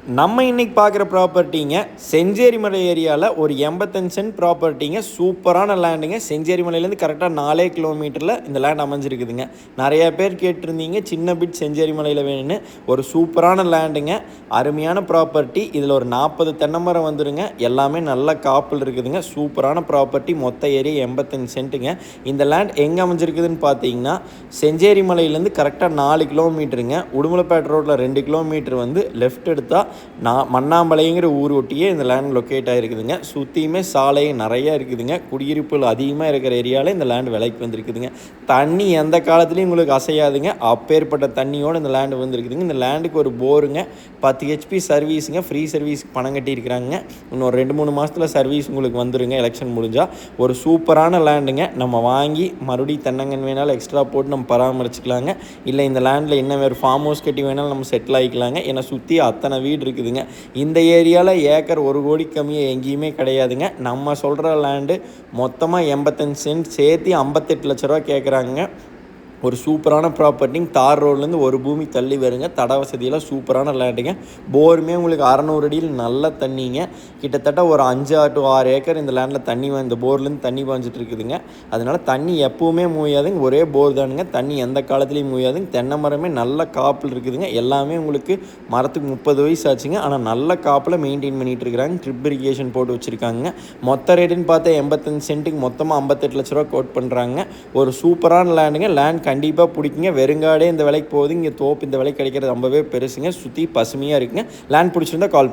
நம்ம இன்னைக்கு பார்க்குற ப்ராப்பர்ட்டிங்க செஞ்சேரிமலை ஏரியாவில் ஒரு 85 சென்ட் ப்ராப்பர்ட்டிங்க. சூப்பரான லேண்டுங்க. செஞ்சேரிமலையிலேருந்து கரெக்டாக 4 கிலோமீட்டரில் இந்த லேண்ட் அமைஞ்சிருக்குதுங்க. நிறையா பேர் கேட்டிருந்தீங்க சின்ன பிட் செஞ்சேரிமலையில் வேணும்னு. ஒரு சூப்பரான லேண்டுங்க, அருமையான ப்ராப்பர்ட்டி. இதில் ஒரு 40 தென்னைமரம் வந்துடுங்க. எல்லாமே நல்ல காப்பில் இருக்குதுங்க. சூப்பரான ப்ராப்பர்ட்டி. மொத்த ஏரியா 85 சென்ட்டுங்க. இந்த லேண்ட் எங்கே அமைஞ்சிருக்குதுன்னு பார்த்தீங்கன்னா செஞ்சேரிமலையிலேருந்து கரெக்டாக 4 கிலோமீட்டருங்க. உடுமலைப்பேட்டை ரோட்டில் 2 கிலோமீட்டர் வந்து லெஃப்ட் எடுத்தால் மண்ணாம்பளைங்கிற ஊர் ஒட்டியே இந்த லேண்ட் லொக்கேட் ஆகிருக்குதுங்க. சுற்றியுமே சாலை நிறையா இருக்குதுங்க. குடியிருப்புகள் அதிகமாக இருக்கிற ஏரியாவில் இந்த லேண்ட் விலைக்கு வந்திருக்குதுங்க. தண்ணி எந்த காலத்துலேயும் உங்களுக்கு அசையாதுங்க. அப்பேற்பட்ட தண்ணியோடு இந்த லேண்டு வந்துருக்குதுங்க. இந்த லேண்டுக்கு ஒரு போருங்க, 10 ஹெச்பி சர்வீஸுங்க. ஃப்ரீ சர்வீஸ்க்கு பணம் கட்டியிருக்கிறாங்க. இன்னொரு 2-3 மாதத்தில் சர்வீஸ் உங்களுக்கு வந்துருங்க. எலெக்ஷன் முடிஞ்சால் ஒரு சூப்பரான லேண்டுங்க. நம்ம வாங்கி மறுபடியும் தென்னங்கன் வேணாலும் எக்ஸ்ட்ரா போட்டு நம்ம பராமரிச்சுக்கலாங்க. இல்லை இந்த லேண்டில் என்ன வேறு ஃபார்ம் ஹவுஸ் கட்டி வேணாலும் நம்ம செட்டில் ஆகிக்கலாங்க. ஏன்னா சுற்றி அத்தனை வீடு இருக்குதுங்க. இந்த ஏரியாவில் ஏக்கர் 1 கோடி கம்மியாக எங்கேயுமே கிடையாதுங்க. நம்ம சொல்கிற லேண்டு மொத்தமாக 85 சென்ட் சேர்த்து 58 லட்ச ரூபா கேட்குறாங்க. ஒரு சூப்பரான ப்ராப்பர்ட்டிங்க. தார் ரோட்லேருந்து ஒரு பூமி தள்ளி வருங்க. தட வசதியெல்லாம் சூப்பரான லேண்டுங்க. போருமே உங்களுக்கு 600 அடியில் நல்ல தண்ணிங்க. கிட்டத்தட்ட ஒரு 5 to 6 ஏக்கர் இந்த லேண்டில் தண்ணி இந்த போர்லேருந்து தண்ணி பாஞ்சிட்டு இருக்குதுங்க. அதனால் தண்ணி எப்போவுமே மூயாதுங்க. ஒரே போர் தானுங்க. தண்ணி எந்த காலத்துலேயும் மூயாதுங்க. தென்னை மரமே நல்ல காப்பில் இருக்குதுங்க. எல்லாமே உங்களுக்கு மரத்துக்கு 30 வயசு ஆச்சுங்க. ஆனால் நல்ல காப்பில் மெயின்டைன் பண்ணிகிட்டு இருக்கிறாங்க. ட்ரிப் இரிகேஷன் போட்டு வச்சுருக்காங்க. மொத்த ரேட்டுன்னு பார்த்தா 85 சென்ட்டுக்கு மொத்தமாக 58 லட்ச ரூபா கோட் பண்ணுறாங்க. ஒரு சூப்பரான லேண்டுங்க. லேண்ட் கண்டிப்பாக பிடிக்குங்க. வெறுங்காடே இந்த விலைக்கு போகுது. இங்கே தோப்பு இந்த விலைக்கு கிடைக்கிறது ரொம்பவே பெருசுங்க. சுற்றி பசுமையாக இருக்குங்க. லேண்ட் பிடிச்சிருந்தா கால் பண்ணுங்க.